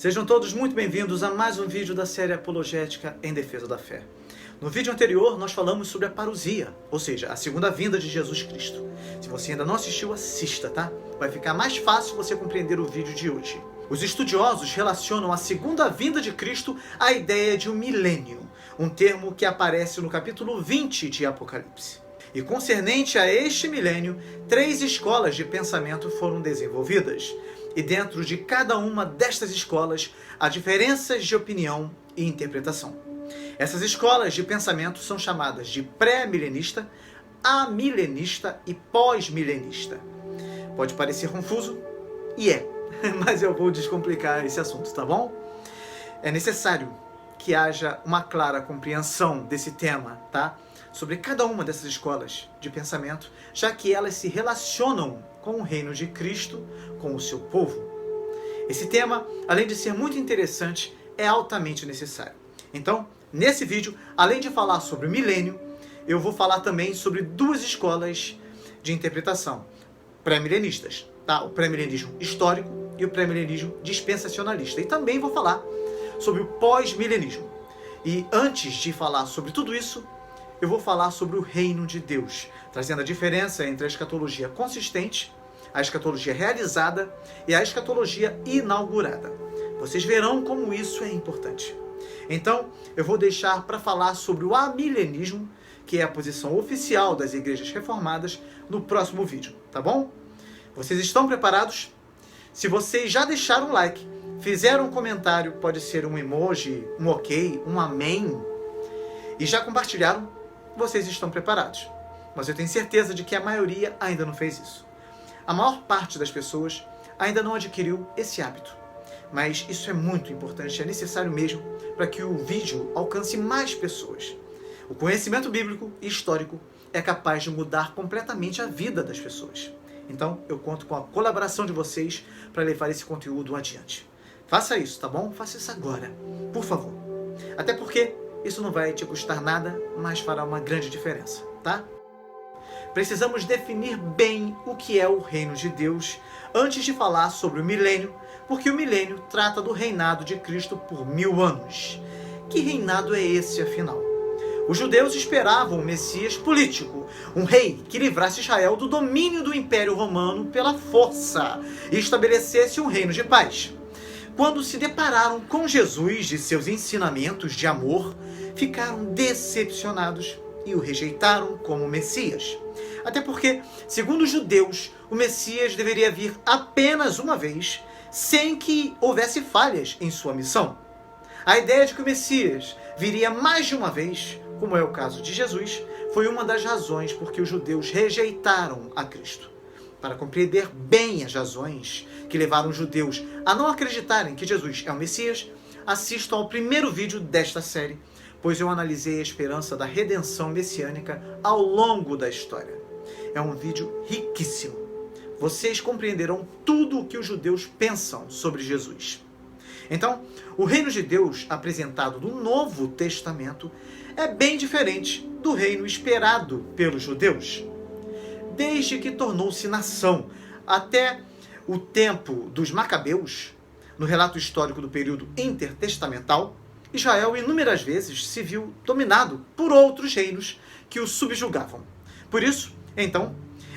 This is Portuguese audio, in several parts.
Sejam todos muito bem-vindos a mais um vídeo da série Apologética em Defesa da Fé. No vídeo anterior, nós falamos sobre a parousia, ou seja, a segunda vinda de Jesus Cristo. Se você ainda não assistiu, assista, tá? Vai ficar mais fácil você compreender o vídeo de hoje. Os estudiosos relacionam a segunda vinda de Cristo à ideia de um milênio, um termo que aparece no capítulo 20 de Apocalipse. E concernente a este milênio, 3 escolas de pensamento foram desenvolvidas. E dentro de cada uma destas escolas, há diferenças de opinião e interpretação. Essas escolas de pensamento são chamadas de pré-milenista, amilenista e pós-milenista. Pode parecer confuso, e é, mas eu vou descomplicar esse assunto, tá bom? É necessário que haja uma clara compreensão desse tema, tá? Sobre cada uma dessas escolas de pensamento, já que elas se relacionam com o reino de Cristo, com o seu povo. Esse tema, além de ser muito interessante, é altamente necessário. Então, nesse vídeo, além de falar sobre o milênio, eu vou falar também sobre 2 escolas de interpretação pré-milenistas, tá? O pré-milenismo histórico e o pré-milenismo dispensacionalista. E também vou falar sobre o pós-milenismo. E antes de falar sobre tudo isso, eu vou falar sobre o reino de Deus, trazendo a diferença entre a escatologia consistente, a escatologia realizada e a escatologia inaugurada. Vocês verão como isso é importante. Então, eu vou deixar para falar sobre o amilenismo, que é a posição oficial das igrejas reformadas, no próximo vídeo, tá bom? Vocês estão preparados? Se vocês já deixaram um like, fizeram um comentário, pode ser um emoji, um ok, um amém, e já compartilharam, vocês estão preparados. Mas eu tenho certeza de que a maioria ainda não fez isso. A maior parte das pessoas ainda não adquiriu esse hábito. Mas isso é muito importante, é necessário mesmo para que o vídeo alcance mais pessoas. O conhecimento bíblico e histórico é capaz de mudar completamente a vida das pessoas. Então, eu conto com a colaboração de vocês para levar esse conteúdo adiante. Faça isso, tá bom? Faça isso agora, por favor. Até porque isso não vai te custar nada, mas fará uma grande diferença, tá? Precisamos definir bem o que é o reino de Deus antes de falar sobre o milênio, porque o milênio trata do reinado de Cristo por 1000 anos. Que reinado é esse, afinal? Os judeus esperavam um Messias político, um rei que livrasse Israel do domínio do Império Romano pela força e estabelecesse um reino de paz. Quando se depararam com Jesus e seus ensinamentos de amor, ficaram decepcionados e o rejeitaram como Messias. Até porque, segundo os judeus, o Messias deveria vir apenas uma vez, sem que houvesse falhas em sua missão. A ideia de que o Messias viria mais de uma vez, como é o caso de Jesus, foi uma das razões por que os judeus rejeitaram a Cristo. Para compreender bem as razões que levaram os judeus a não acreditarem que Jesus é o Messias, assistam ao primeiro vídeo desta série, pois eu analisei a esperança da redenção messiânica ao longo da história. É um vídeo riquíssimo. Vocês compreenderão tudo o que os judeus pensam sobre Jesus. Então, o reino de Deus apresentado no Novo Testamento é bem diferente do reino esperado pelos judeus. Desde que tornou-se nação até o tempo dos Macabeus, no relato histórico do período intertestamental, Israel inúmeras vezes se viu dominado por outros reinos que o subjugavam. Por isso, então,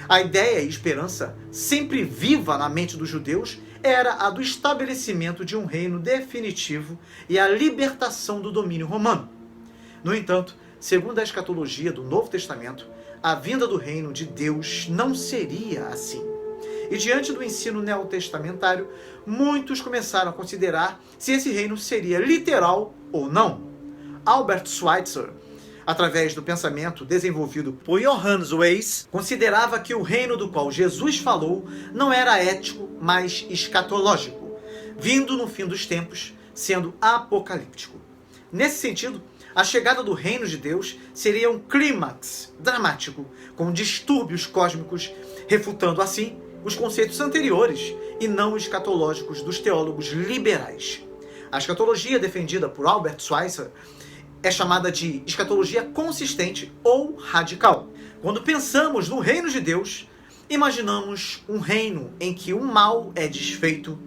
a ideia e esperança sempre viva na mente dos judeus era a do estabelecimento de um reino definitivo e a libertação do domínio romano. No entanto, segundo a escatologia do Novo Testamento, a vinda do reino de Deus não seria assim. E diante do ensino neotestamentário, muitos começaram a considerar se esse reino seria literal ou não. Albert Schweitzer, através do pensamento desenvolvido por Johannes Weiss, considerava que o reino do qual Jesus falou não era ético, mas escatológico, vindo no fim dos tempos, sendo apocalíptico. Nesse sentido, a chegada do reino de Deus seria um clímax dramático, com distúrbios cósmicos, refutando assim os conceitos anteriores e não escatológicos dos teólogos liberais. A escatologia defendida por Albert Schweitzer é chamada de escatologia consistente ou radical. Quando pensamos no reino de Deus, imaginamos um reino em que o mal é desfeito,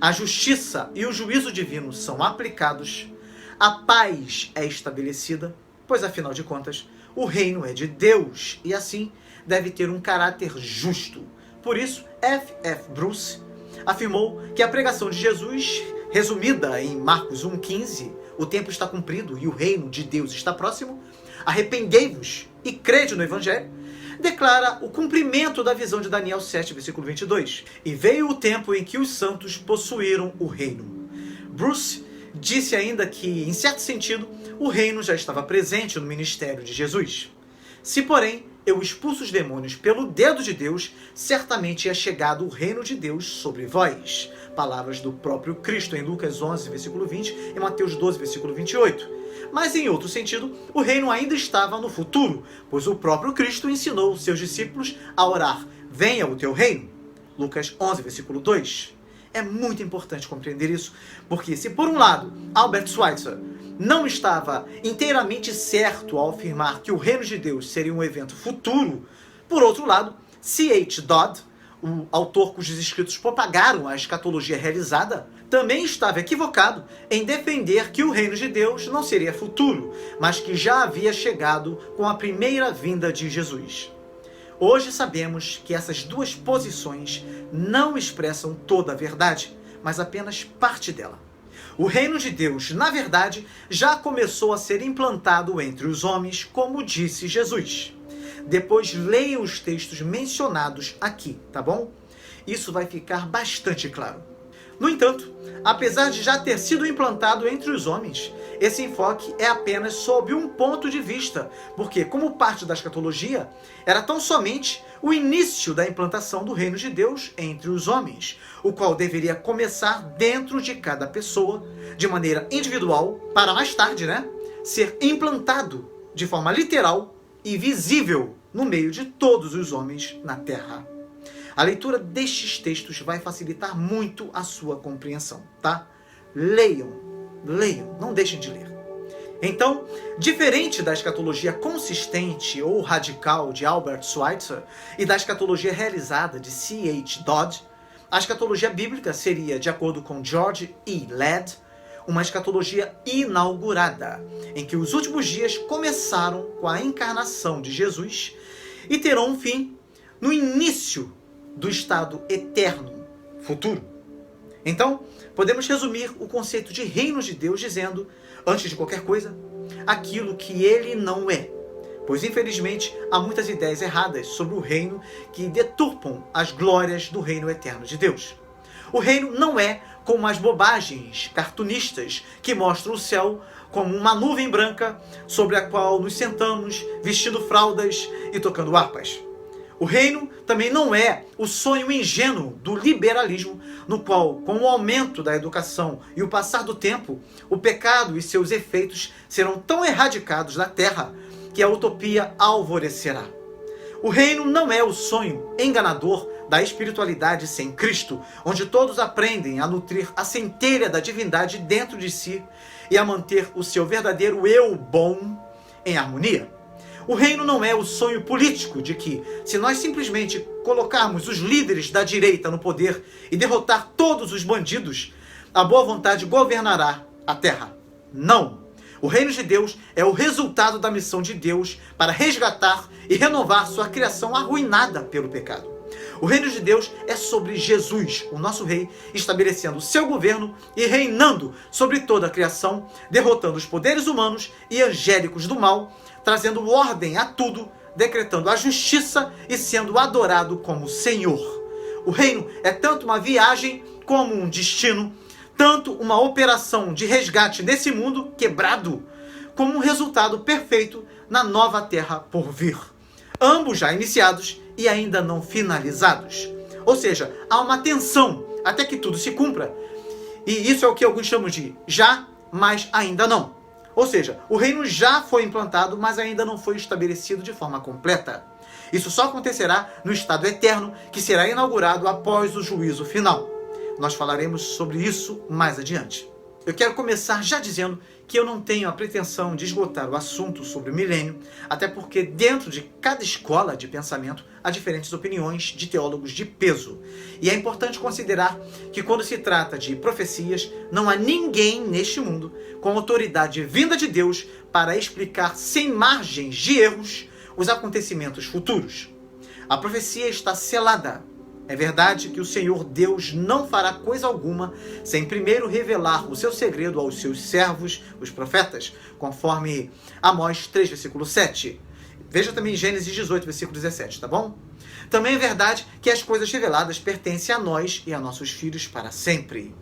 a justiça e o juízo divino são aplicados, a paz é estabelecida, pois afinal de contas, o reino é de Deus e assim deve ter um caráter justo. Por isso, F.F. Bruce afirmou que a pregação de Jesus, resumida em Marcos 1,15, o tempo está cumprido e o reino de Deus está próximo, arrependei-vos e crede no Evangelho, declara o cumprimento da visão de Daniel 7, versículo 22. E veio o tempo em que os santos possuíram o reino. Bruce disse ainda que, em certo sentido, o reino já estava presente no ministério de Jesus. Se, porém, eu expulso os demônios pelo dedo de Deus, certamente é chegado o reino de Deus sobre vós. Palavras do próprio Cristo em Lucas 11, versículo 20 e Mateus 12, versículo 28. Mas, em outro sentido, o reino ainda estava no futuro, pois o próprio Cristo ensinou os seus discípulos a orar: venha o teu reino. Lucas 11, versículo 2. É muito importante compreender isso, porque se por um lado Albert Schweitzer não estava inteiramente certo ao afirmar que o reino de Deus seria um evento futuro, por outro lado, C.H. Dodd, o autor cujos escritos propagaram a escatologia realizada, também estava equivocado em defender que o reino de Deus não seria futuro, mas que já havia chegado com a primeira vinda de Jesus. Hoje sabemos que essas duas posições não expressam toda a verdade, mas apenas parte dela. O reino de Deus, na verdade, já começou a ser implantado entre os homens, como disse Jesus. Depois leiam os textos mencionados aqui, tá bom? Isso vai ficar bastante claro. No entanto, apesar de já ter sido implantado entre os homens, esse enfoque é apenas sob um ponto de vista, porque, como parte da escatologia, era tão somente o início da implantação do reino de Deus entre os homens, o qual deveria começar dentro de cada pessoa, de maneira individual, para mais tarde, ser implantado de forma literal e visível no meio de todos os homens na Terra. A leitura destes textos vai facilitar muito a sua compreensão, tá? Leiam, não deixem de ler. Então, diferente da escatologia consistente ou radical de Albert Schweitzer e da escatologia realizada de C.H. Dodd, a escatologia bíblica seria, de acordo com George E. Ladd, uma escatologia inaugurada, em que os últimos dias começaram com a encarnação de Jesus e terão um fim no início do estado eterno, futuro. Então, podemos resumir o conceito de reino de Deus dizendo, antes de qualquer coisa, aquilo que ele não é. Pois, infelizmente, há muitas ideias erradas sobre o reino que deturpam as glórias do reino eterno de Deus. O reino não é como as bobagens cartunistas que mostram o céu como uma nuvem branca sobre a qual nos sentamos, vestindo fraldas e tocando harpas. O reino também não é o sonho ingênuo do liberalismo, no qual, com o aumento da educação e o passar do tempo, o pecado e seus efeitos serão tão erradicados da terra que a utopia alvorecerá. O reino não é o sonho enganador da espiritualidade sem Cristo, onde todos aprendem a nutrir a centelha da divindade dentro de si e a manter o seu verdadeiro eu bom em harmonia. O reino não é o sonho político de que, se nós simplesmente colocarmos os líderes da direita no poder e derrotar todos os bandidos, a boa vontade governará a terra. Não! O reino de Deus é o resultado da missão de Deus para resgatar e renovar sua criação arruinada pelo pecado. O reino de Deus é sobre Jesus, o nosso rei, estabelecendo o seu governo e reinando sobre toda a criação, derrotando os poderes humanos e angélicos do mal, trazendo ordem a tudo, decretando a justiça e sendo adorado como Senhor. O reino é tanto uma viagem como um destino, tanto uma operação de resgate nesse mundo quebrado, como um resultado perfeito na nova terra por vir. Ambos já iniciados e ainda não finalizados. Ou seja, há uma tensão até que tudo se cumpra. E isso é o que alguns chamam de já, mas ainda não. Ou seja, o reino já foi implantado, mas ainda não foi estabelecido de forma completa. Isso só acontecerá no estado eterno, que será inaugurado após o juízo final. Nós falaremos sobre isso mais adiante. Eu quero começar já dizendo que eu não tenho a pretensão de esgotar o assunto sobre o milênio, até porque dentro de cada escola de pensamento há diferentes opiniões de teólogos de peso. E é importante considerar que quando se trata de profecias, não há ninguém neste mundo com autoridade vinda de Deus para explicar sem margens de erros os acontecimentos futuros. A profecia está selada. É verdade que o Senhor Deus não fará coisa alguma sem primeiro revelar o seu segredo aos seus servos, os profetas, conforme Amós 3, versículo 7. Veja também Gênesis 18, versículo 17, tá bom? Também é verdade que as coisas reveladas pertencem a nós e a nossos filhos para sempre.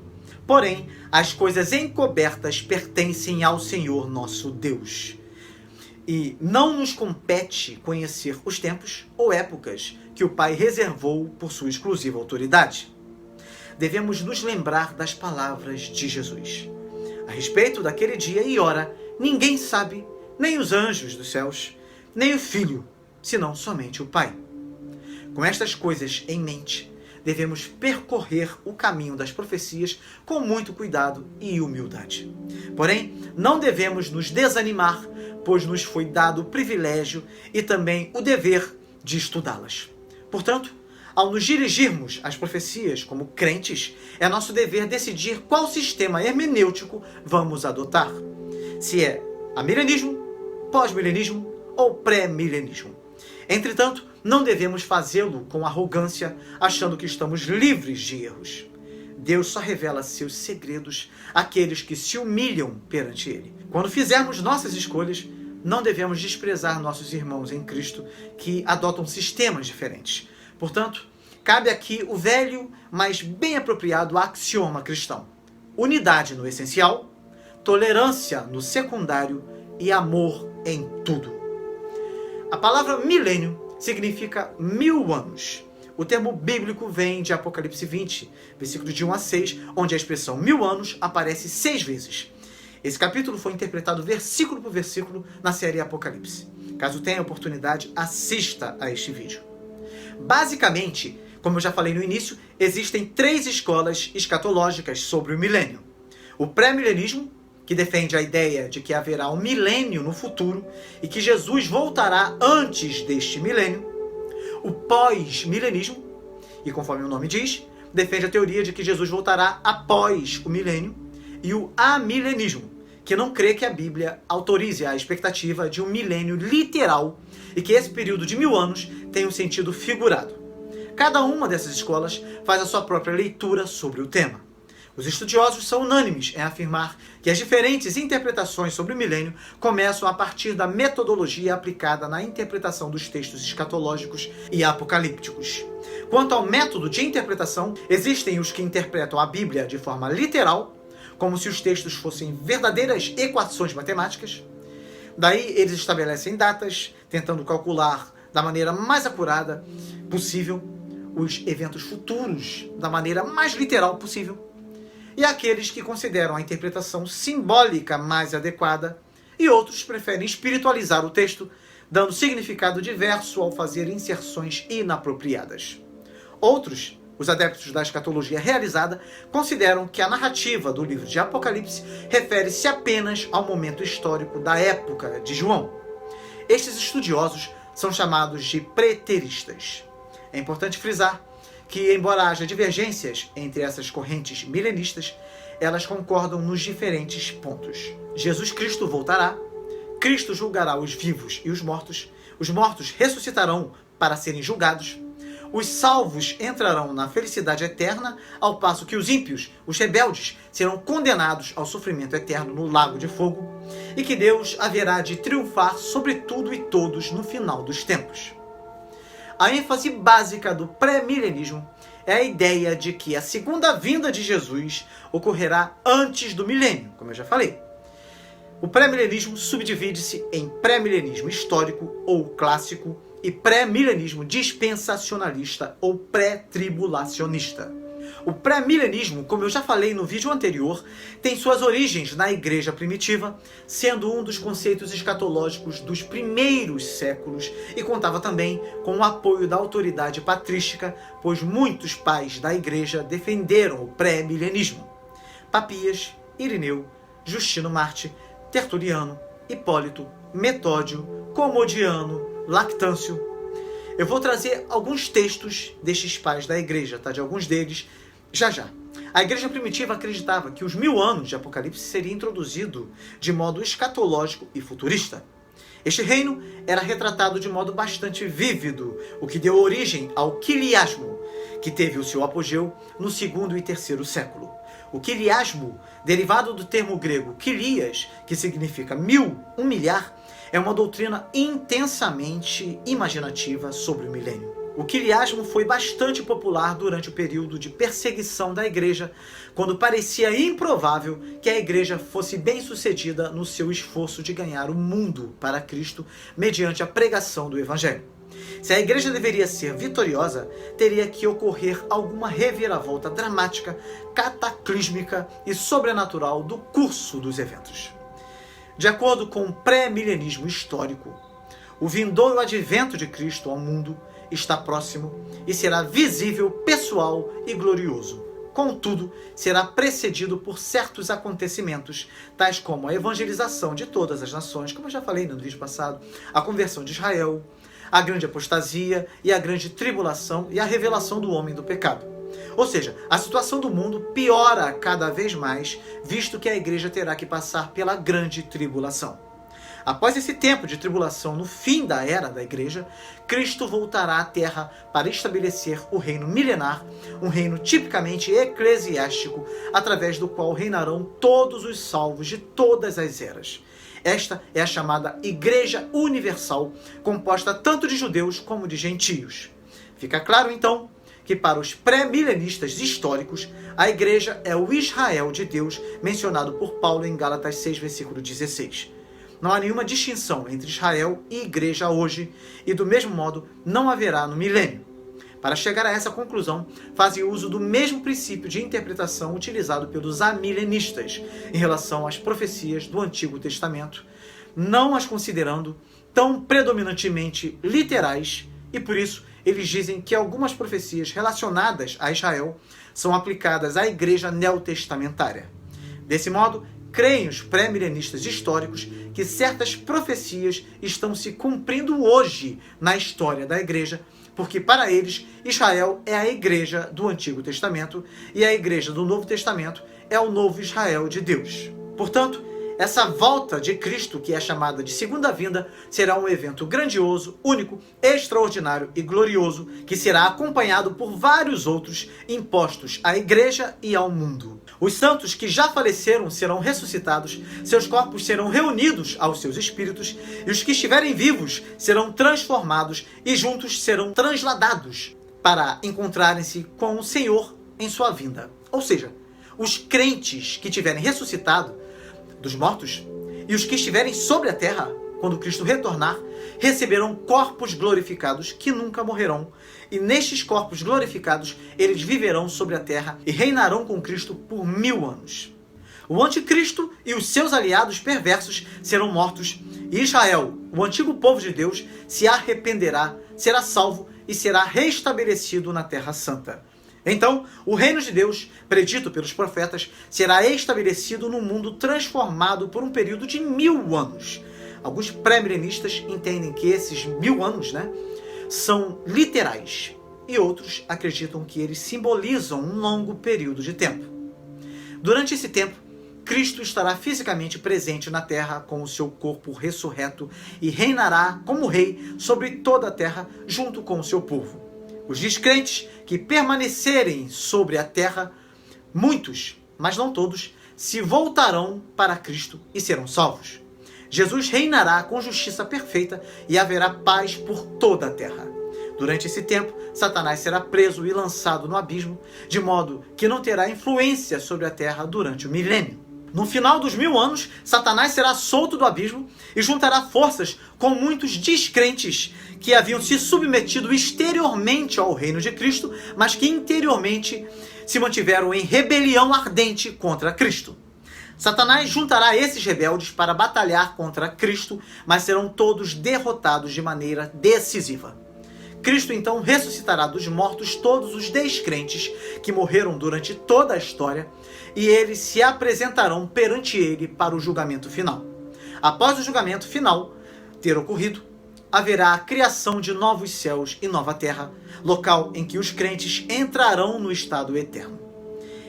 Porém, as coisas encobertas pertencem ao Senhor nosso Deus. E não nos compete conhecer os tempos ou épocas que o Pai reservou por sua exclusiva autoridade. Devemos nos lembrar das palavras de Jesus. A respeito daquele dia e hora, ninguém sabe, nem os anjos dos céus, nem o Filho, senão somente o Pai. Com estas coisas em mente, devemos percorrer o caminho das profecias com muito cuidado e humildade. Porém, não devemos nos desanimar, pois nos foi dado o privilégio e também o dever de estudá-las. Portanto, ao nos dirigirmos às profecias como crentes, é nosso dever decidir qual sistema hermenêutico vamos adotar. Se é amilenismo, pós-milenismo ou pré-milenismo. Entretanto, não devemos fazê-lo com arrogância, achando que estamos livres de erros. Deus só revela seus segredos àqueles que se humilham perante Ele. Quando fizermos nossas escolhas, não devemos desprezar nossos irmãos em Cristo que adotam sistemas diferentes. Portanto, cabe aqui o velho, mas bem apropriado axioma cristão: unidade no essencial, tolerância no secundário e amor em tudo. A palavra milênio significa 1000 anos. O termo bíblico vem de Apocalipse 20, versículos de 1 a 6, onde a expressão 1000 anos aparece 6 vezes. Esse capítulo foi interpretado versículo por versículo na série Apocalipse. Caso tenha oportunidade, assista a este vídeo. Basicamente, como eu já falei no início, existem 3 escolas escatológicas sobre o milênio. O pré-milenismo, que defende a ideia de que haverá um milênio no futuro e que Jesus voltará antes deste milênio. O pós-milenismo, e conforme o nome diz, defende a teoria de que Jesus voltará após o milênio. E o amilenismo, que não crê que a Bíblia autorize a expectativa de um milênio literal e que esse período de 1000 anos tem um sentido figurado. Cada uma dessas escolas faz a sua própria leitura sobre o tema. Os estudiosos são unânimes em afirmar que as diferentes interpretações sobre o milênio começam a partir da metodologia aplicada na interpretação dos textos escatológicos e apocalípticos. Quanto ao método de interpretação, existem os que interpretam a Bíblia de forma literal, como se os textos fossem verdadeiras equações matemáticas. Daí eles estabelecem datas, tentando calcular da maneira mais acurada possível os eventos futuros, da maneira mais literal possível. E aqueles que consideram a interpretação simbólica mais adequada, e outros preferem espiritualizar o texto, dando significado diverso ao fazer inserções inapropriadas. Outros, os adeptos da escatologia realizada, consideram que a narrativa do livro de Apocalipse refere-se apenas ao momento histórico da época de João. Estes estudiosos são chamados de preteristas. É importante frisar que, embora haja divergências entre essas correntes milenistas, elas concordam nos diferentes pontos. Jesus Cristo voltará, Cristo julgará os vivos e os mortos ressuscitarão para serem julgados, os salvos entrarão na felicidade eterna, ao passo que os ímpios, os rebeldes, serão condenados ao sofrimento eterno no lago de fogo, e que Deus haverá de triunfar sobre tudo e todos no final dos tempos. A ênfase básica do pré-milenismo é a ideia de que a segunda vinda de Jesus ocorrerá antes do milênio, como eu já falei. O pré-milenismo subdivide-se em pré-milenismo histórico ou clássico e pré-milenismo dispensacionalista ou pré-tribulacionista. O pré-milenismo, como eu já falei no vídeo anterior, tem suas origens na igreja primitiva, sendo um dos conceitos escatológicos dos primeiros séculos, e contava também com o apoio da autoridade patrística, pois muitos pais da igreja defenderam o pré-milenismo. Papias, Irineu, Justino Marte, Tertuliano, Hipólito, Metódio, Comodiano, Lactâncio. Eu vou trazer alguns textos destes pais da igreja, tá? De alguns deles, já. A igreja primitiva acreditava que os 1000 anos de Apocalipse seria introduzido de modo escatológico e futurista. Este reino era retratado de modo bastante vívido, o que deu origem ao quiliasmo, que teve o seu apogeu no 2º e 3º século. O quiliasmo, derivado do termo grego quilias, que significa 1000, 1 milhar, é uma doutrina intensamente imaginativa sobre o milênio. O quiliasmo foi bastante popular durante o período de perseguição da igreja, quando parecia improvável que a igreja fosse bem-sucedida no seu esforço de ganhar o mundo para Cristo mediante a pregação do Evangelho. Se a igreja deveria ser vitoriosa, teria que ocorrer alguma reviravolta dramática, cataclísmica e sobrenatural do curso dos eventos. De acordo com o pré-milenismo histórico, o vindouro advento de Cristo ao mundo está próximo e será visível, pessoal e glorioso. Contudo, será precedido por certos acontecimentos, tais como a evangelização de todas as nações, como eu já falei no vídeo passado, a conversão de Israel, a grande apostasia e a grande tribulação e a revelação do homem do pecado. Ou seja, a situação do mundo piora cada vez mais, visto que a igreja terá que passar pela grande tribulação. Após esse tempo de tribulação, no fim da era da igreja, Cristo voltará à terra para estabelecer o reino milenar, um reino tipicamente eclesiástico, através do qual reinarão todos os salvos de todas as eras. Esta é a chamada Igreja Universal, composta tanto de judeus como de gentios. Fica claro, então, que para os pré-milenistas históricos, a igreja é o Israel de Deus, mencionado por Paulo em Gálatas 6, versículo 16. Não há nenhuma distinção entre Israel e igreja hoje, e do mesmo modo não haverá no milênio. Para chegar a essa conclusão, fazem uso do mesmo princípio de interpretação utilizado pelos amilenistas em relação às profecias do Antigo Testamento, não as considerando tão predominantemente literais, e por isso eles dizem que algumas profecias relacionadas a Israel são aplicadas à igreja neotestamentária. Desse modo, creem os pré-milenistas históricos que certas profecias estão se cumprindo hoje na história da igreja, porque para eles Israel é a igreja do Antigo Testamento e a igreja do Novo Testamento é o novo Israel de Deus. Portanto, essa volta de Cristo, que é chamada de segunda vinda, será um evento grandioso, único, extraordinário e glorioso, que será acompanhado por vários outros impostos à igreja e ao mundo. Os santos que já faleceram serão ressuscitados, seus corpos serão reunidos aos seus espíritos, e os que estiverem vivos serão transformados e juntos serão transladados para encontrarem-se com o Senhor em sua vinda. Ou seja, os crentes que tiverem ressuscitado dos mortos e os que estiverem sobre a terra, quando Cristo retornar, receberão corpos glorificados que nunca morrerão. E nestes corpos glorificados, eles viverão sobre a terra e reinarão com Cristo por 1000 anos. O anticristo e os seus aliados perversos serão mortos, e Israel, o antigo povo de Deus, se arrependerá, será salvo e será restabelecido na Terra Santa. Então, o reino de Deus, predito pelos profetas, será estabelecido no mundo transformado por um período de 1000 anos. Alguns pré-milenistas entendem que esses 1000 anos, são literais, e outros acreditam que eles simbolizam um longo período de tempo. Durante esse tempo, Cristo estará fisicamente presente na terra com o seu corpo ressurreto e reinará como rei sobre toda a terra junto com o seu povo. Os descrentes que permanecerem sobre a terra, muitos, mas não todos, se voltarão para Cristo e serão salvos. Jesus reinará com justiça perfeita e haverá paz por toda a terra. Durante esse tempo, Satanás será preso e lançado no abismo, de modo que não terá influência sobre a terra durante o milênio. No final dos 1000 anos, Satanás será solto do abismo e juntará forças com muitos descrentes que haviam se submetido exteriormente ao reino de Cristo, mas que interiormente se mantiveram em rebelião ardente contra Cristo. Satanás juntará esses rebeldes para batalhar contra Cristo, mas serão todos derrotados de maneira decisiva. Cristo então ressuscitará dos mortos todos os descrentes que morreram durante toda a história, e eles se apresentarão perante ele para o julgamento final. Após o julgamento final ter ocorrido, haverá a criação de novos céus e nova terra, local em que os crentes entrarão no estado eterno.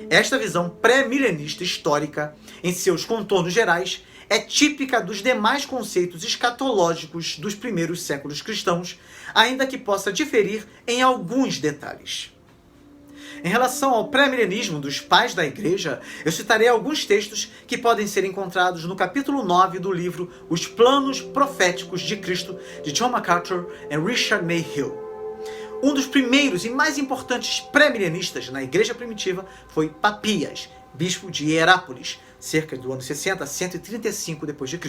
Esta visão pré-milenista histórica, em seus contornos gerais, é típica dos demais conceitos escatológicos dos primeiros séculos cristãos, ainda que possa diferir em alguns detalhes. Em relação ao pré-milenismo dos pais da igreja, eu citarei alguns textos que podem ser encontrados no capítulo 9 do livro Os Planos Proféticos de Cristo, de John MacArthur e Richard Mayhill. Um dos primeiros e mais importantes pré-milenistas na igreja primitiva foi Papias, bispo de Hierápolis, cerca do ano 60 a 135 d.C.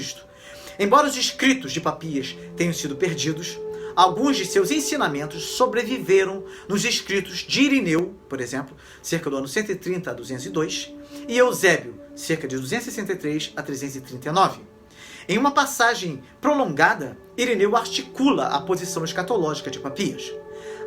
Embora os escritos de Papias tenham sido perdidos, alguns de seus ensinamentos sobreviveram nos escritos de Irineu, por exemplo, cerca do ano 130 a 202, e Eusébio, cerca de 263 a 339. Em uma passagem prolongada, Irineu articula a posição escatológica de Papias.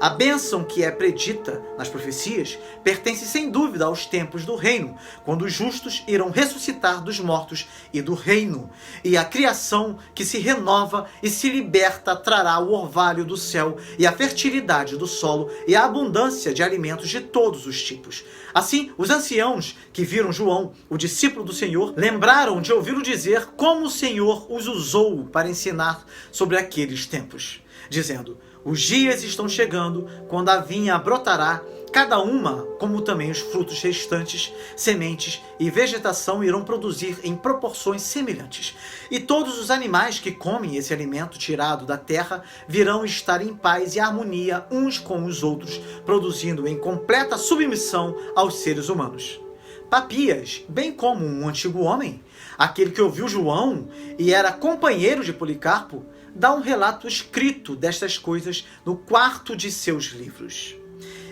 A bênção que é predita nas profecias pertence sem dúvida aos tempos do reino, quando os justos irão ressuscitar dos mortos e do reino, e a criação que se renova e se liberta trará o orvalho do céu e a fertilidade do solo e a abundância de alimentos de todos os tipos. Assim, os anciãos que viram João, o discípulo do Senhor, lembraram de ouvi-lo dizer como o Senhor os usou para ensinar sobre aqueles tempos, dizendo: os dias estão chegando, quando a vinha brotará, cada uma, como também os frutos restantes, sementes e vegetação irão produzir em proporções semelhantes. E todos os animais que comem esse alimento tirado da terra virão estar em paz e harmonia uns com os outros, produzindo em completa submissão aos seres humanos. Papias, bem como um antigo homem, aquele que ouviu João e era companheiro de Policarpo, dá um relato escrito destas coisas no quarto de seus livros.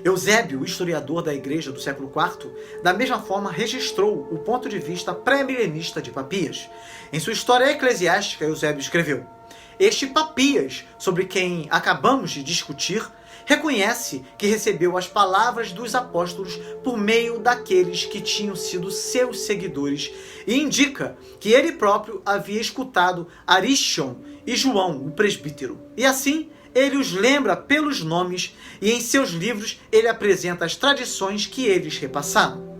Eusébio, historiador da igreja do século IV, da mesma forma registrou o ponto de vista pré-milenista de Papias. Em sua História Eclesiástica, Eusébio escreveu: este Papias, sobre quem acabamos de discutir, reconhece que recebeu as palavras dos apóstolos por meio daqueles que tinham sido seus seguidores e indica que ele próprio havia escutado Aristion e João, o presbítero. E assim, ele os lembra pelos nomes e em seus livros ele apresenta as tradições que eles repassaram.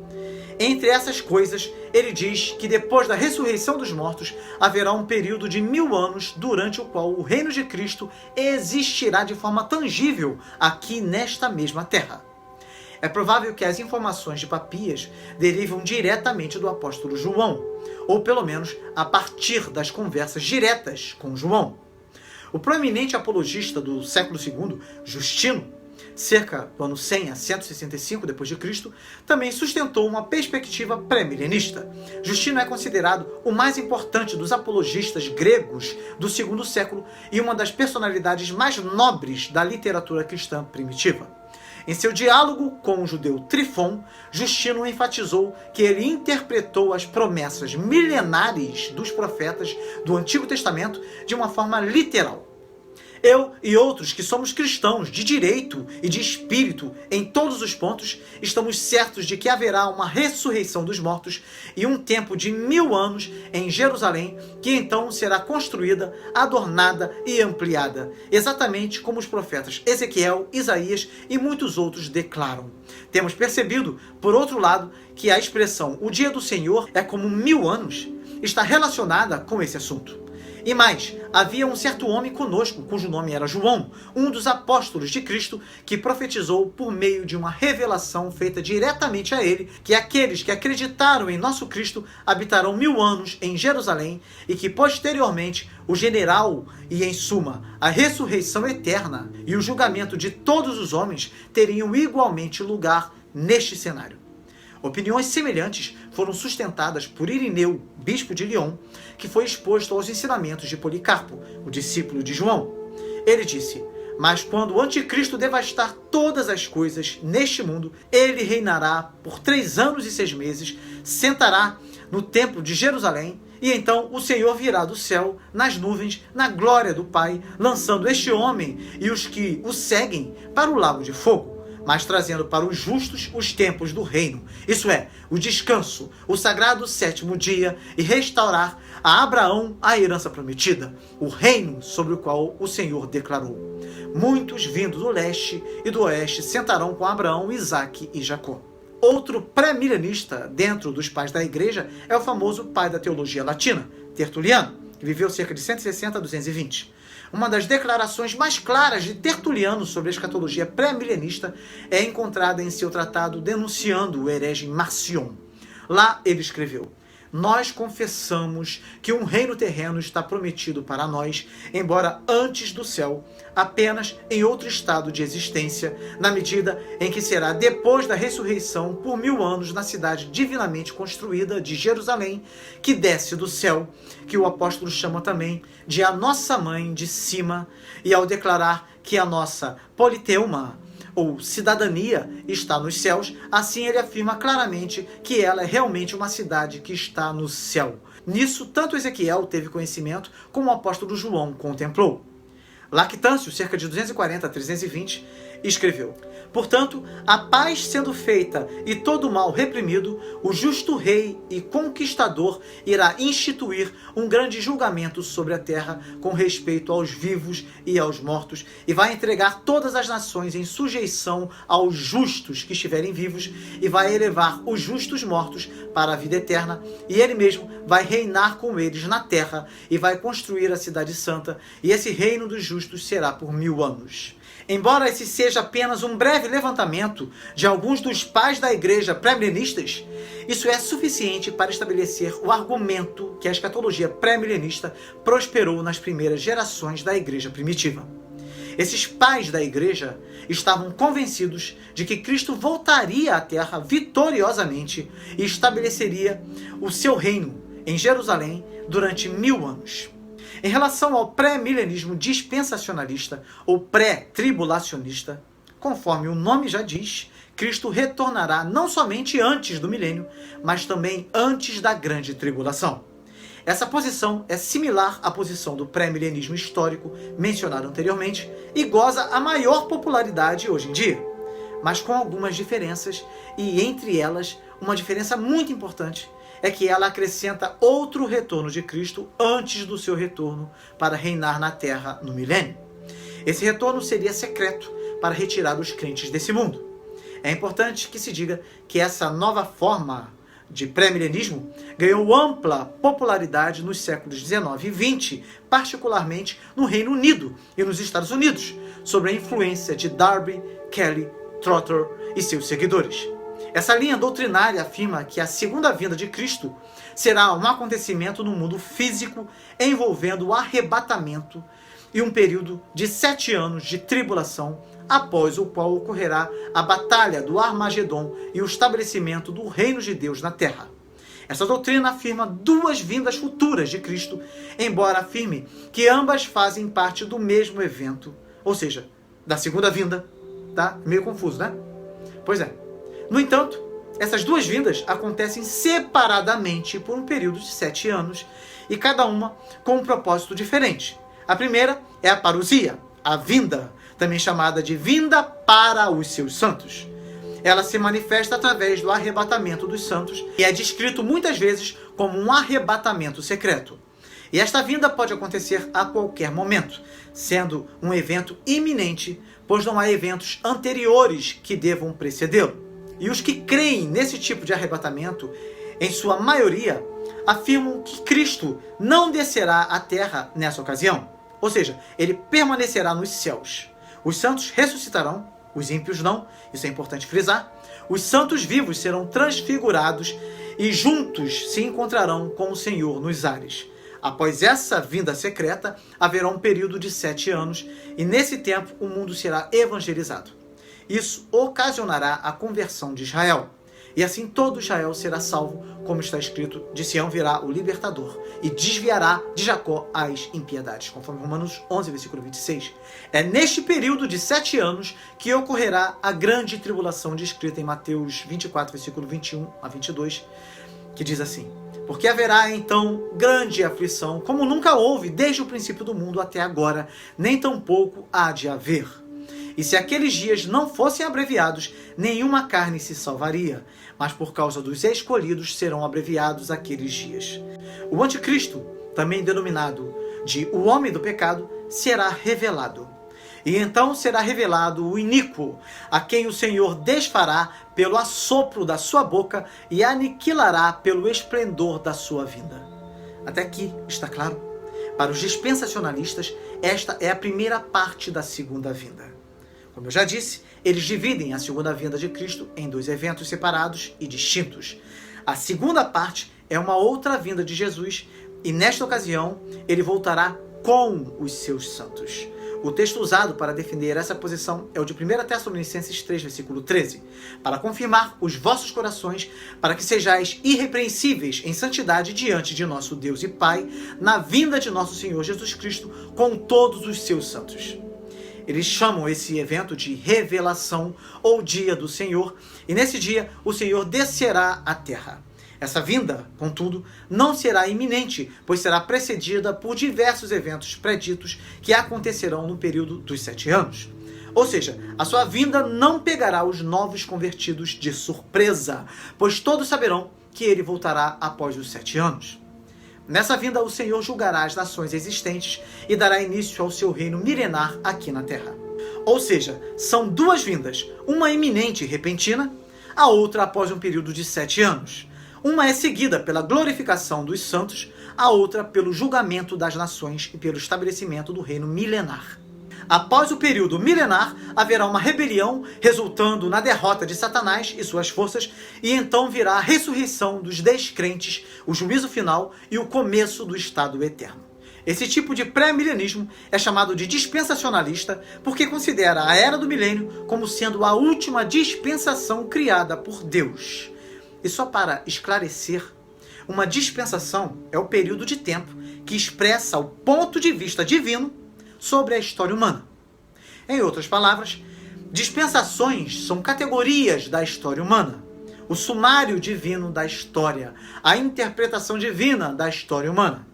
Entre essas coisas, ele diz que depois da ressurreição dos mortos, haverá um período de 1000 anos durante o qual o reino de Cristo existirá de forma tangível aqui nesta mesma terra. É provável que as informações de Papias derivam diretamente do apóstolo João, ou pelo menos a partir das conversas diretas com João. O proeminente apologista do século II, Justino, cerca do ano 100 a 165 d.C., também sustentou uma perspectiva pré-milenista. Justino é considerado o mais importante dos apologistas gregos do segundo século e uma das personalidades mais nobres da literatura cristã primitiva. Em seu diálogo com o judeu Trifon, Justino enfatizou que ele interpretou as promessas milenares dos profetas do Antigo Testamento de uma forma literal. Eu e outros que somos cristãos de direito e de espírito em todos os pontos, estamos certos de que haverá uma ressurreição dos mortos e um tempo de 1000 anos em Jerusalém, que então será construída, adornada e ampliada, exatamente como os profetas Ezequiel, Isaías e muitos outros declaram. Temos percebido, por outro lado, que a expressão "o dia do Senhor é como 1000 anos" está relacionada com esse assunto. E mais, havia um certo homem conosco, cujo nome era João, um dos apóstolos de Cristo, que profetizou por meio de uma revelação feita diretamente a ele, que aqueles que acreditaram em nosso Cristo habitarão 1000 anos em Jerusalém e que posteriormente o general e, em suma, a ressurreição eterna e o julgamento de todos os homens teriam igualmente lugar neste cenário. Opiniões semelhantes foram sustentadas por Irineu, bispo de Lyon, que foi exposto aos ensinamentos de Policarpo, o discípulo de João. Ele disse: mas quando o anticristo devastar todas as coisas neste mundo, ele reinará por 3 anos e 6 meses, sentará no templo de Jerusalém, e então o Senhor virá do céu, nas nuvens, na glória do Pai, lançando este homem e os que o seguem para o lago de fogo, mas trazendo para os justos os tempos do reino, isso é, o descanso, o sagrado 7º dia, e restaurar a Abraão a herança prometida, o reino sobre o qual o Senhor declarou: muitos vindo do leste e do oeste sentarão com Abraão, Isaque e Jacó. Outro pré-milenista dentro dos pais da igreja é o famoso pai da teologia latina, Tertuliano, que viveu cerca de 160 a 220. Uma das declarações mais claras de Tertuliano sobre a escatologia pré-milenista é encontrada em seu tratado denunciando o herege Marcion. Lá ele escreveu: nós confessamos que um reino terreno está prometido para nós, embora antes do céu, apenas em outro estado de existência, na medida em que será depois da ressurreição por 1000 anos na cidade divinamente construída de Jerusalém, que desce do céu, que o apóstolo chama também de a nossa mãe de cima, e ao declarar que a nossa politeuma, ou cidadania, está nos céus, assim ele afirma claramente que ela é realmente uma cidade que está no céu. Nisso, tanto Ezequiel teve conhecimento, como o apóstolo João contemplou. Lactâncio, cerca de 240 a 320, escreveu: portanto, a paz sendo feita e todo o mal reprimido, o justo rei e conquistador irá instituir um grande julgamento sobre a terra com respeito aos vivos e aos mortos, e vai entregar todas as nações em sujeição aos justos que estiverem vivos, e vai elevar os justos mortos para a vida eterna, e ele mesmo vai reinar com eles na terra, e vai construir a cidade santa, e esse reino dos justos será por 1000 anos. Embora esse seja apenas um breve levantamento de alguns dos pais da igreja pré-milenistas, isso é suficiente para estabelecer o argumento que a escatologia pré-milenista prosperou nas primeiras gerações da igreja primitiva. Esses pais da igreja estavam convencidos de que Cristo voltaria à terra vitoriosamente e estabeleceria o seu reino em Jerusalém durante 1000 anos. Em relação ao pré-milenismo dispensacionalista ou pré-tribulacionista, conforme o nome já diz, Cristo retornará não somente antes do milênio, mas também antes da grande tribulação. Essa posição é similar à posição do pré-milenismo histórico mencionado anteriormente e goza a maior popularidade hoje em dia, mas com algumas diferenças, e entre elas, uma diferença muito importante é que ela acrescenta outro retorno de Cristo antes do seu retorno para reinar na terra no milênio. Esse retorno seria secreto para retirar os crentes desse mundo. É importante que se diga que essa nova forma de pré-milenismo ganhou ampla popularidade nos séculos 19 e 20, particularmente no Reino Unido e nos Estados Unidos, sob a influência de Darby, Kelly, Trotter e seus seguidores. Essa linha doutrinária afirma que a segunda vinda de Cristo será um acontecimento no mundo físico envolvendo o arrebatamento e um período de 7 anos de tribulação, após o qual ocorrerá a batalha do Armagedon e o estabelecimento do reino de Deus na terra. Essa doutrina afirma 2 vindas futuras de Cristo, embora afirme que ambas fazem parte do mesmo evento, ou seja, da segunda vinda. Tá? Meio confuso, né? Pois é. No entanto, essas 2 vindas acontecem separadamente por um período de 7 anos, e cada uma com um propósito diferente. A primeira é a parousia, a vinda, também chamada de vinda para os seus santos. Ela se manifesta através do arrebatamento dos santos e é descrito muitas vezes como um arrebatamento secreto. E esta vinda pode acontecer a qualquer momento, sendo um evento iminente, pois não há eventos anteriores que devam precedê-lo. E os que creem nesse tipo de arrebatamento, em sua maioria, afirmam que Cristo não descerá à terra nessa ocasião. Ou seja, ele permanecerá nos céus. Os santos ressuscitarão, os ímpios não, isso é importante frisar. Os santos vivos serão transfigurados e juntos se encontrarão com o Senhor nos ares. Após essa vinda secreta, haverá um período de 7 anos, e nesse tempo o mundo será evangelizado. Isso ocasionará a conversão de Israel. E assim todo Israel será salvo, como está escrito: de Sião virá o libertador e desviará de Jacó as impiedades, conforme Romanos 11, versículo 26. É neste período de 7 anos que ocorrerá a grande tribulação descrita em Mateus 24, versículo 21 a 22, que diz assim: porque haverá então grande aflição, como nunca houve desde o princípio do mundo até agora, nem tampouco há de haver. E se aqueles dias não fossem abreviados, nenhuma carne se salvaria, mas por causa dos escolhidos serão abreviados aqueles dias. O anticristo, também denominado de o homem do pecado, será revelado. E então será revelado o iníquo, a quem o Senhor desfará pelo assopro da sua boca e aniquilará pelo esplendor da sua vinda. Até aqui está claro? Para os dispensacionalistas, esta é a primeira parte da segunda vinda. Como eu já disse, eles dividem a segunda vinda de Cristo em dois eventos separados e distintos. A segunda parte é uma outra vinda de Jesus e, nesta ocasião, ele voltará com os seus santos. O texto usado para defender essa posição é o de 1 Tessalonicenses 3, versículo 13. Para confirmar os vossos corações, para que sejais irrepreensíveis em santidade diante de nosso Deus e Pai, na vinda de nosso Senhor Jesus Cristo, com todos os seus santos. Eles chamam esse evento de revelação ou dia do Senhor, e nesse dia o Senhor descerá à terra. Essa vinda, contudo, não será iminente, pois será precedida por diversos eventos preditos que acontecerão no período dos 7 anos. Ou seja, a sua vinda não pegará os novos convertidos de surpresa, pois todos saberão que ele voltará após os 7 anos. Nessa vinda, o Senhor julgará as nações existentes e dará início ao seu reino milenar aqui na terra. Ou seja, são duas vindas, uma iminente e repentina, a outra após um período de 7 anos. Uma é seguida pela glorificação dos santos, a outra pelo julgamento das nações e pelo estabelecimento do reino milenar. Após o período milenar, haverá uma rebelião, resultando na derrota de Satanás e suas forças, e então virá a ressurreição dos descrentes, o juízo final e o começo do estado eterno. Esse tipo de pré-milenismo é chamado de dispensacionalista porque considera a era do milênio como sendo a última dispensação criada por Deus. E só para esclarecer, uma dispensação é o período de tempo que expressa o ponto de vista divino sobre a história humana. Em outras palavras, dispensações são categorias da história humana. O sumário divino da história, a interpretação divina da história humana.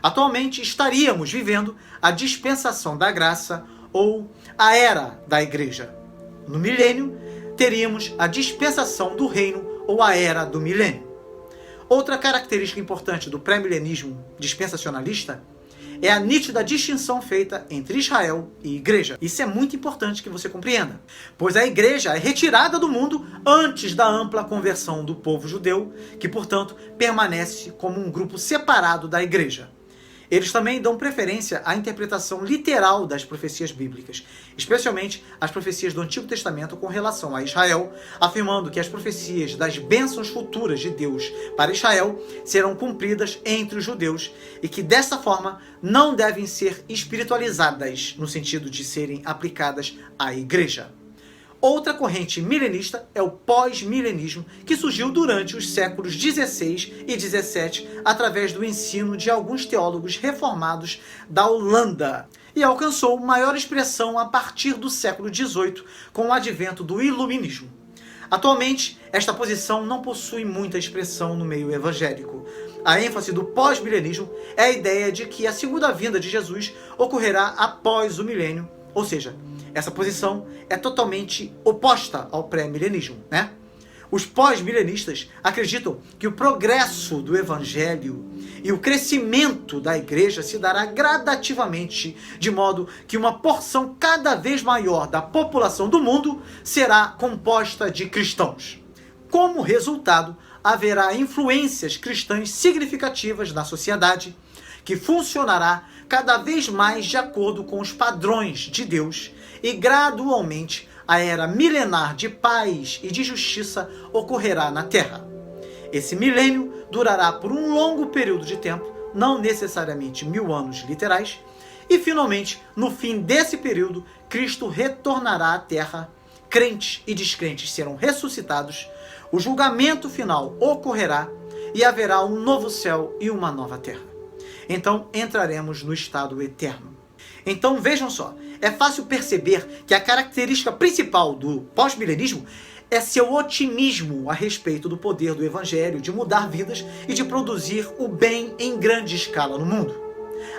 Atualmente estaríamos vivendo a dispensação da graça ou a era da igreja. No milênio, teríamos a dispensação do reino ou a era do milênio. Outra característica importante do pré-milenismo dispensacionalista é a nítida distinção feita entre Israel e igreja. Isso é muito importante que você compreenda, pois a igreja é retirada do mundo antes da ampla conversão do povo judeu, que, portanto, permanece como um grupo separado da igreja. Eles também dão preferência à interpretação literal das profecias bíblicas, especialmente as profecias do Antigo Testamento com relação a Israel, afirmando que as profecias das bênçãos futuras de Deus para Israel serão cumpridas entre os judeus e que, dessa forma, não devem ser espiritualizadas no sentido de serem aplicadas à igreja. Outra corrente milenista é o pós-milenismo, que surgiu durante os séculos XVI e XVII através do ensino de alguns teólogos reformados da Holanda e alcançou maior expressão a partir do século XVIII com o advento do iluminismo. Atualmente, esta posição não possui muita expressão no meio evangélico. A ênfase do pós-milenismo é a ideia de que a segunda vinda de Jesus ocorrerá após o milênio, ou seja, essa posição é totalmente oposta ao pré-milenismo, né? Os pós-milenistas acreditam que o progresso do evangelho e o crescimento da igreja se dará gradativamente, de modo que uma porção cada vez maior da população do mundo será composta de cristãos. Como resultado, haverá influências cristãs significativas na sociedade, que funcionará cada vez mais de acordo com os padrões de Deus, e gradualmente a era milenar de paz e de justiça ocorrerá na Terra. Esse milênio durará por um longo período de tempo, não necessariamente 1000 anos literais, e finalmente, no fim desse período, Cristo retornará à Terra, crentes e descrentes serão ressuscitados, o julgamento final ocorrerá e haverá um novo céu e uma nova terra. Então entraremos no estado eterno. Então vejam só, é fácil perceber que a característica principal do pós-milenismo é seu otimismo a respeito do poder do evangelho de mudar vidas e de produzir o bem em grande escala no mundo.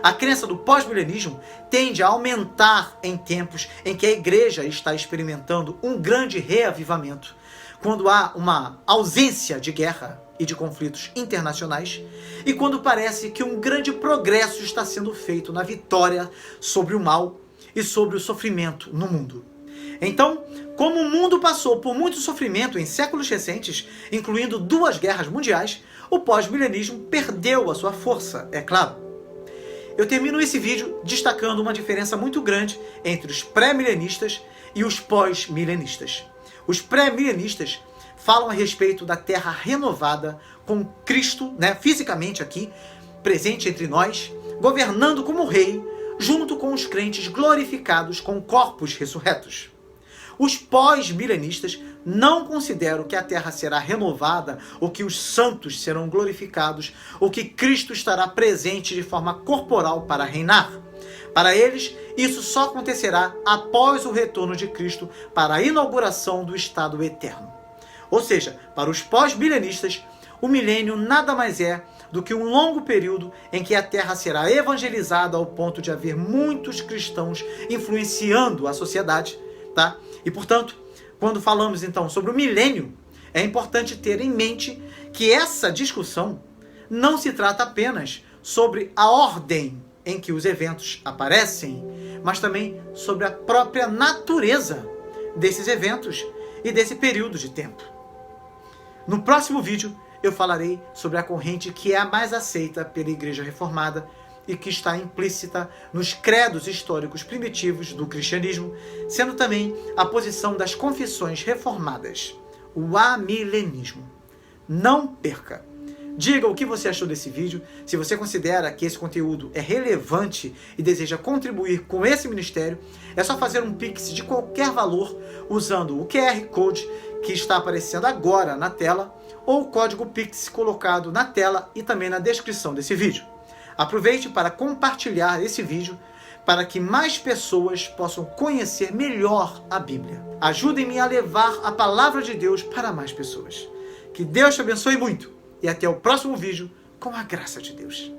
A crença do pós-milenismo tende a aumentar em tempos em que a igreja está experimentando um grande reavivamento, quando há uma ausência de guerra e de conflitos internacionais, e quando parece que um grande progresso está sendo feito na vitória sobre o mal e sobre o sofrimento no mundo. Então, como o mundo passou por muito sofrimento em séculos recentes, incluindo 2 guerras mundiais, o pós-milenismo perdeu a sua força, é claro. Eu termino esse vídeo destacando uma diferença muito grande entre os pré-milenistas e os pós-milenistas. Os pré-milenistas falam a respeito da terra renovada, com Cristo, fisicamente aqui, presente entre nós, governando como rei, junto com os crentes glorificados com corpos ressurretos. Os pós-milenistas não consideram que a terra será renovada, ou que os santos serão glorificados, ou que Cristo estará presente de forma corporal para reinar. Para eles, isso só acontecerá após o retorno de Cristo para a inauguração do estado eterno. Ou seja, para os pós-milenistas, o milênio nada mais é do que um longo período em que a terra será evangelizada ao ponto de haver muitos cristãos influenciando a sociedade, tá? E, portanto, quando falamos então sobre o milênio, é importante ter em mente que essa discussão não se trata apenas sobre a ordem em que os eventos aparecem, mas também sobre a própria natureza desses eventos e desse período de tempo. No próximo vídeo, eu falarei sobre a corrente que é a mais aceita pela Igreja Reformada e que está implícita nos credos históricos primitivos do cristianismo, sendo também a posição das confissões reformadas, o amilenismo. Não perca! Diga o que você achou desse vídeo, se você considera que esse conteúdo é relevante e deseja contribuir com esse ministério, é só fazer um Pix de qualquer valor usando o QR Code que está aparecendo agora na tela ou o código Pix colocado na tela e também na descrição desse vídeo. Aproveite para compartilhar esse vídeo para que mais pessoas possam conhecer melhor a Bíblia. Ajudem-me a levar a palavra de Deus para mais pessoas. Que Deus te abençoe muito e até o próximo vídeo com a graça de Deus.